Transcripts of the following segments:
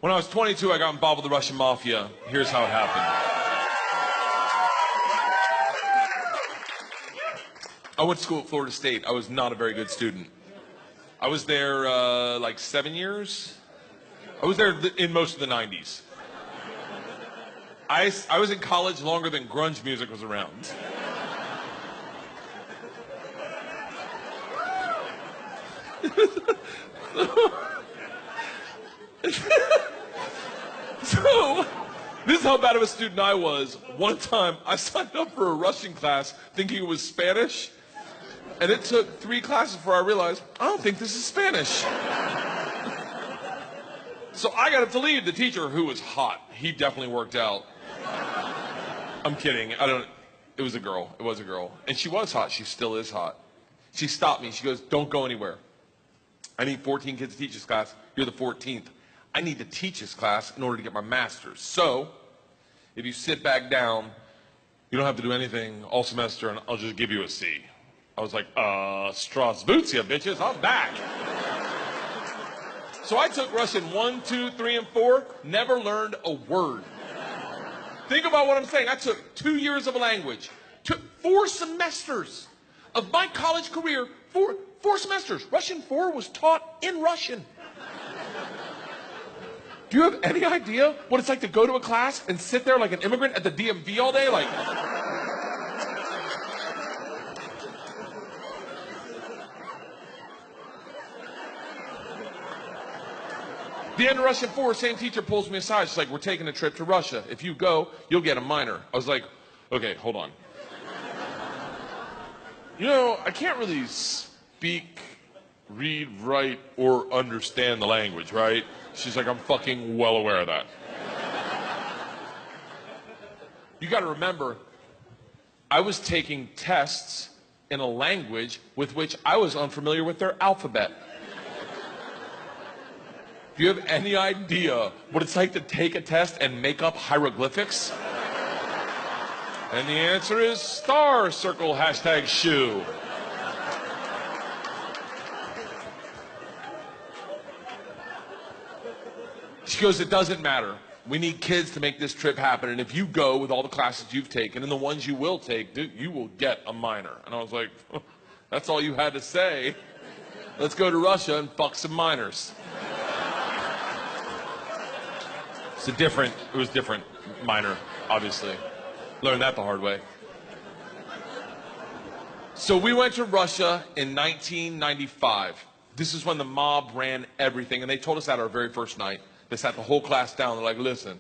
When I was 22, I got involved with the Russian mafia. Here's how it happened. I went to school at Florida State. I was not a very good student. I was there like 7 years. I was there in most of the 90s. I was in college longer than grunge music was around. So, this is how bad of a student I was. One time, I signed up for a Russian class thinking it was Spanish, and it took 3 classes before I realized, I don't think this is Spanish. So I got up to leave. The teacher, who was hot, he definitely worked out. I'm kidding. It was a girl. It was a girl. And she was hot. She still is hot. She stopped me. She goes, don't go anywhere. I need 14 kids to teach this class. You're the 14th. I need to teach this class in order to get my master's. So, if you sit back down, you don't have to do anything all semester, and I'll just give you a C. I was like, Strasvutia, bitches, I'm back. So I took Russian 1, 2, 3, and 4, never learned a word. Think about what I'm saying. I took 2 years of a language, took 4 semesters of my college career, 4 semesters. Russian 4 was taught in Russian. Do you have any idea what it's like to go to a class and sit there like an immigrant at the DMV all day? Like, the end of Russian 4, same teacher pulls me aside. She's like, we're taking a trip to Russia. If you go, you'll get a minor. I was like, okay, hold on. You know, I can't really speak, read, write, or understand the language, right? She's like, I'm fucking well aware of that. You gotta remember, I was taking tests in a language with which I was unfamiliar with their alphabet. Do you have any idea what it's like to take a test and make up hieroglyphics? And the answer is star, circle, hashtag shoe. She goes, it doesn't matter. We need kids to make this trip happen. And if you go with all the classes you've taken and the ones you will take, dude, you will get a minor. And I was like, that's all you had to say. Let's go to Russia and fuck some minors. It was different minor, obviously. Learned that the hard way. So we went to Russia in 1995. This is when the mob ran everything, and they told us that our very first night. They sat the whole class down. They're like, listen,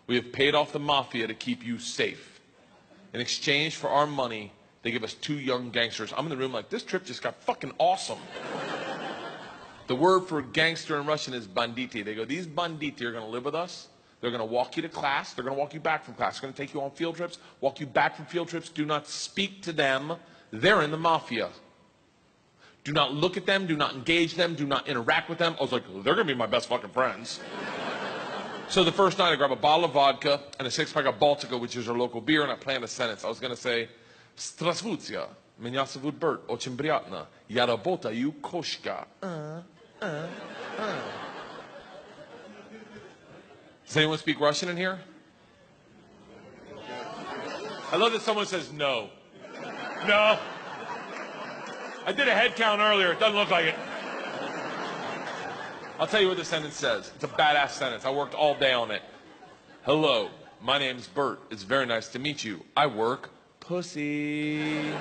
we have paid off the mafia to keep you safe. In exchange for our money, they give us 2 young gangsters. I'm in the room like, this trip just got fucking awesome. The word for gangster in Russian is banditi. They go, these banditi are going to live with us. They're going to walk you to class. They're going to walk you back from class. They're going to take you on field trips, walk you back from field trips. Do not speak to them. They're in the mafia. Do not look at them. Do not engage them. Do not interact with them. I was like, they're going to be my best fucking friends. So the first night, I grabbed a bottle of vodka and a 6-pack of Baltica, which is our local beer, and I planned a sentence. I was going to say, Strasvutia, меня зовут Bert, очень приятно. Я работаю кошка. Does anyone speak Russian in here? I love that someone says no. No. I did a head count earlier. It doesn't look like it. I'll tell you what the sentence says. It's a badass sentence. I worked all day on it. Hello, my name's Bert. It's very nice to meet you. I work pussy.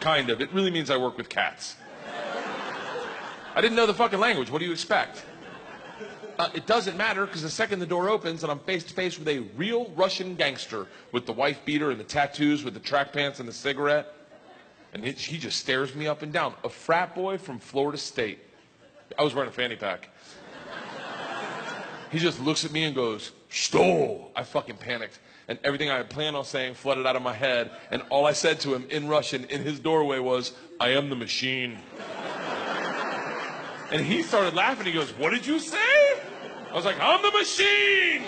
Kind of. It really means I work with cats. I didn't know the fucking language. What do you expect? It doesn't matter, because the second the door opens and I'm face to face with a real Russian gangster with the wife beater and the tattoos, with the track pants and the cigarette, and he just stares me up and down. A frat boy from Florida State. I was wearing a fanny pack. He just looks at me and goes, "Что?" I fucking panicked, and everything I had planned on saying flooded out of my head, and all I said to him in Russian in his doorway was, "I am the machine." And he started laughing. He goes, "What did you say?" I was like, "I'm the machine."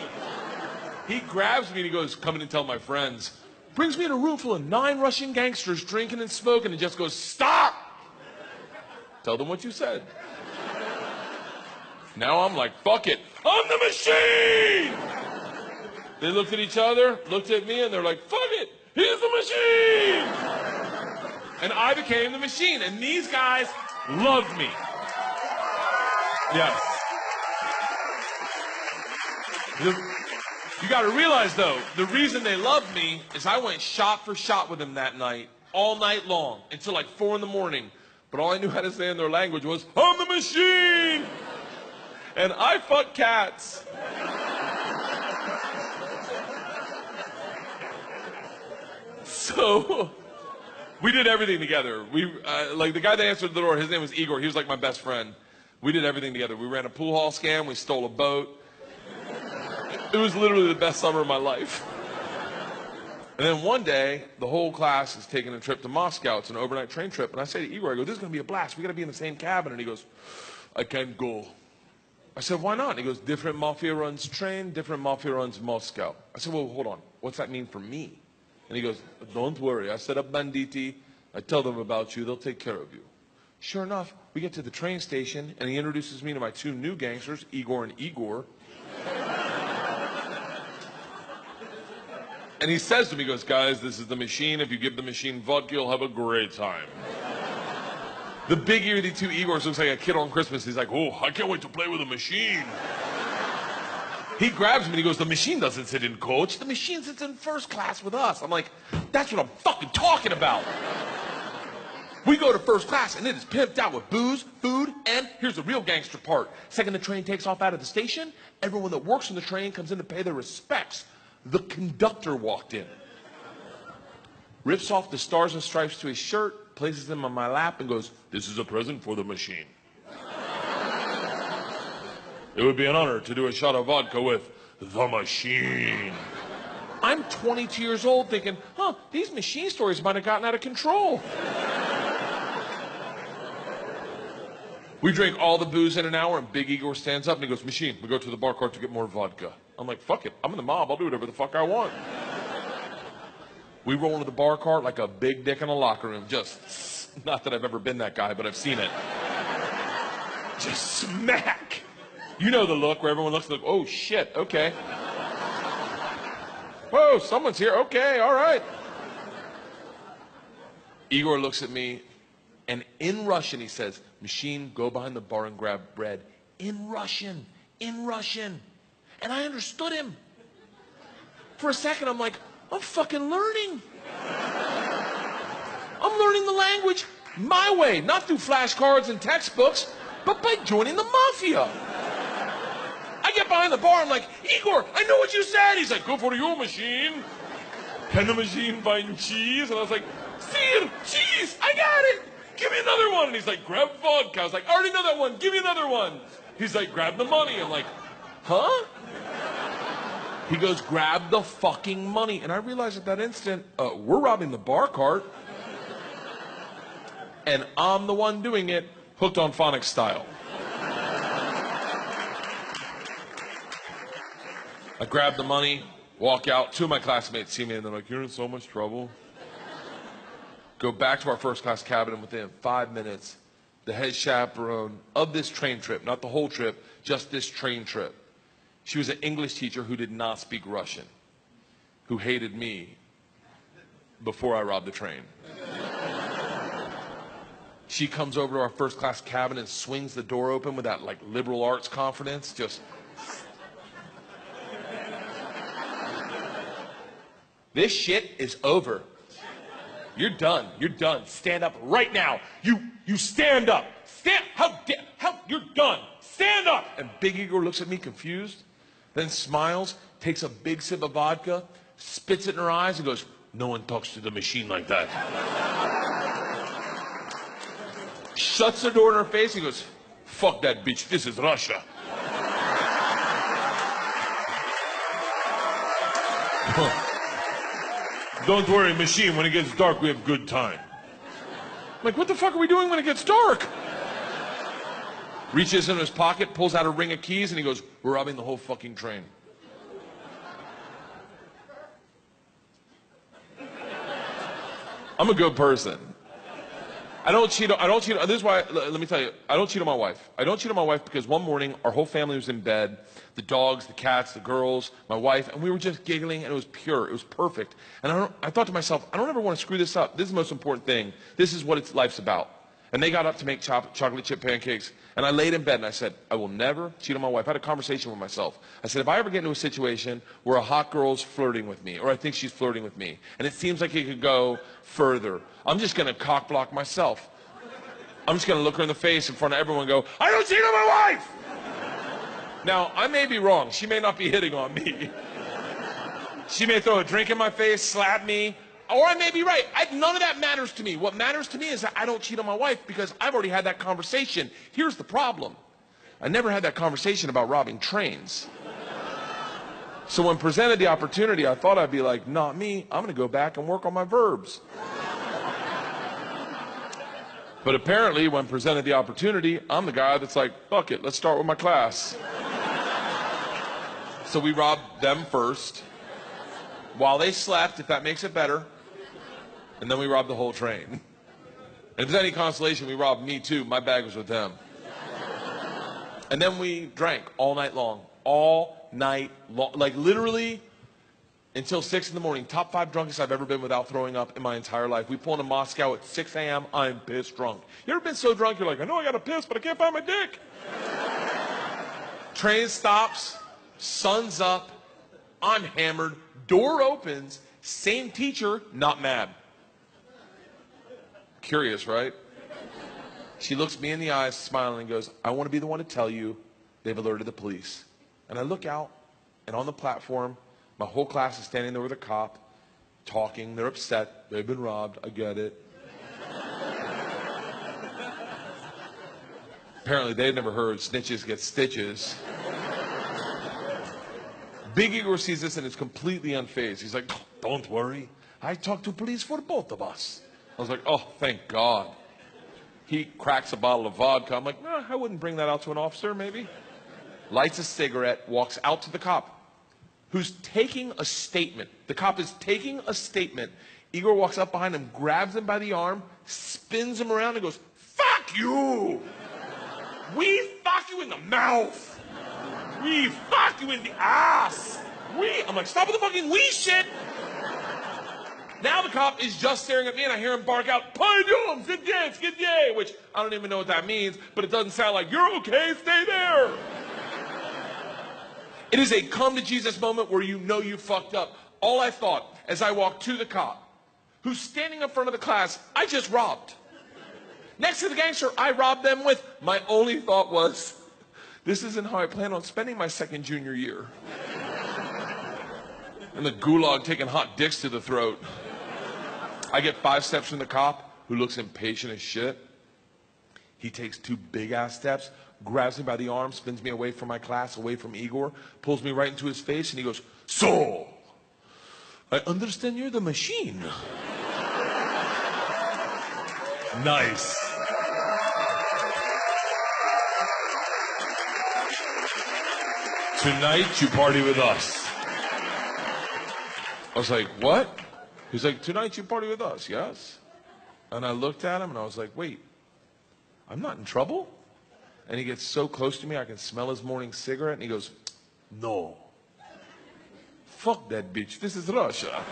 He grabs me and he goes, "Come in and tell my friends." Brings me in a room full of 9 Russian gangsters drinking and smoking and just goes, "Stop! Tell them what you said." Now I'm like, fuck it, I'm the machine! They looked at each other, looked at me, and they're like, fuck it, he's the machine! And I became the machine, and these guys loved me. Yes. You gotta realize, though, the reason they loved me is I went shot for shot with them that night, all night long, until like 4 in the morning. But all I knew how to say in their language was, I'm the machine! And I fuck cats. So, we did everything together. Like the guy that answered the door, his name was Igor. He was like my best friend. We did everything together. We ran a pool hall scam. We stole a boat. It was literally the best summer of my life. And then one day, the whole class is taking a trip to Moscow. It's an overnight train trip. And I say to Igor, I go, this is going to be a blast. We got to be in the same cabin. And he goes, I can't go. I said, why not? And he goes, different mafia runs train, different mafia runs Moscow. I said, well, hold on. What's that mean for me? And he goes, don't worry. I set up banditti. I tell them about you. They'll take care of you. Sure enough, we get to the train station, and he introduces me to my 2 new gangsters, Igor and Igor. And he says to me, he goes, guys, this is the machine. If you give the machine vodka, you'll have a great time. The big earthy 2 Igors looks like a kid on Christmas. He's like, oh, I can't wait to play with a machine. He grabs me and he goes, the machine doesn't sit in coach. The machine sits in first class with us. I'm like, that's what I'm fucking talking about. We go to first class and it is pimped out with booze, food, and here's the real gangster part. Second the train takes off out of the station, everyone that works on the train comes in to pay their respects. The conductor walked in, rips off the stars and stripes to his shirt, places them on my lap and goes, this is a present for the machine. It would be an honor to do a shot of vodka with the machine. I'm 22 years old thinking, these machine stories might have gotten out of control. We drink all the booze in an hour, and Big Igor stands up and he goes, machine, we go to the bar cart to get more vodka. I'm like, fuck it, I'm in the mob, I'll do whatever the fuck I want. We roll into the bar cart like a big dick in a locker room. Just, not that I've ever been that guy, but I've seen it. Just smack. You know the look where everyone looks like, oh shit, okay. Whoa, someone's here, okay, all right. Igor looks at me, and in Russian he says, machine, go behind the bar and grab bread. In Russian. And I understood him. For a second, I'm like, I'm fucking learning. I'm learning the language my way, not through flashcards and textbooks, but by joining the mafia. I get behind the bar, I'm like, Igor, I know what you said. He's like, go for your machine. Can the machine find cheese? And I was like, Sir, cheese, I got it. Give me another one. And he's like, grab vodka. I was like, I already know that one. Give me another one. He's like, grab the money. I'm like, huh? He goes, grab the fucking money. And I realized at that instant, we're robbing the bar cart. And I'm the one doing it, hooked on phonics style. I grab the money, walk out. 2 of my classmates see me and they're like, you're in so much trouble. Go back to our first class cabin, and within 5 minutes, the head chaperone of this train trip, not the whole trip, just this train trip. She was an English teacher who did not speak Russian, who hated me before I robbed the train. She comes over to our first class cabin and swings the door open with that like liberal arts confidence, just... This shit is over. You're done. You're done. Stand up right now. You stand up. How, you're done. Stand up. And Big Igor looks at me confused, then smiles, takes a big sip of vodka, spits it in her eyes and goes, no one talks to the machine like that. Shuts the door in her face and goes, fuck that bitch. This is Russia. Don't worry, machine, when it gets dark, we have good time. I'm like, what the fuck are we doing when it gets dark? Reaches in his pocket, pulls out a ring of keys, and he goes, we're robbing the whole fucking train. I'm a good person. I don't cheat. This is why, let me tell you, I don't cheat on my wife. I don't cheat on my wife because one morning, our whole family was in bed. The dogs, the cats, the girls, my wife, and we were just giggling, and it was pure. It was perfect. And I thought to myself, I don't ever want to screw this up. This is the most important thing. This is what life's about. And they got up to make chocolate chip pancakes. And I laid in bed and I said, I will never cheat on my wife. I had a conversation with myself. I said, if I ever get into a situation where a hot girl's flirting with me, or I think she's flirting with me, and it seems like it could go further, I'm just going to cock block myself. I'm just going to look her in the face in front of everyone and go, I don't cheat on my wife! Now, I may be wrong. She may not be hitting on me. She may throw a drink in my face, slap me, or I may be right. None of that matters to me. What matters to me is that I don't cheat on my wife because I've already had that conversation. Here's the problem. I never had that conversation about robbing trains. So when presented the opportunity, I thought I'd be like, not me. I'm going to go back and work on my verbs. But apparently, when presented the opportunity, I'm the guy that's like, fuck it, let's start with my class. So we robbed them first, while they slept, if that makes it better. And then we robbed the whole train. And if there's any consolation, we robbed me too. My bag was with them. And then we drank all night long. All night long. Like literally until 6 in the morning. Top 5 drunkest I've ever been without throwing up in my entire life. We pull into Moscow at 6 a.m. I'm pissed drunk. You ever been so drunk you're like, I know I got to piss, but I can't find my dick. Train stops. Sun's up. I'm hammered. Door opens. Same teacher, not mad. Curious, right? She looks me in the eyes, smiling, and goes, I want to be the one to tell you they've alerted the police. And I look out, and on the platform, my whole class is standing there with a cop, talking. They're upset. They've been robbed. I get it. Apparently, they'd never heard snitches get stitches. Big Igor sees this and is completely unfazed. He's like, don't worry. I talked to police for both of us. I was like, oh, thank God. He cracks a bottle of vodka. I'm like, nah, I wouldn't bring that out to an officer, maybe. Lights a cigarette, walks out to the cop, who's taking a statement. The cop is taking a statement. Igor walks up behind him, grabs him by the arm, spins him around and goes, fuck you! We fuck you in the mouth! We fuck you in the ass! I'm like, stop with the fucking we shit! Now the cop is just staring at me and I hear him bark out, Pardon, skidye, which I don't even know what that means, but it doesn't sound like, you're okay, stay there. It is a come to Jesus moment where you know you fucked up. All I thought as I walked to the cop, who's standing in front of the class, I just robbed. Next to the gangster I robbed them with, my only thought was, this isn't how I plan on spending my second junior year. And the gulag taking hot dicks to the throat. I get 5 steps from the cop, who looks impatient as shit. He takes 2 big-ass steps, grabs me by the arm, spins me away from my class, away from Igor, pulls me right into his face, and he goes, so, I understand you're the machine. Nice. Tonight, you party with us. I was like, what? He's like, tonight you party with us, yes? And I looked at him and I was like, wait, I'm not in trouble? And he gets so close to me, I can smell his morning cigarette, and he goes, no. Fuck that bitch, this is Russia.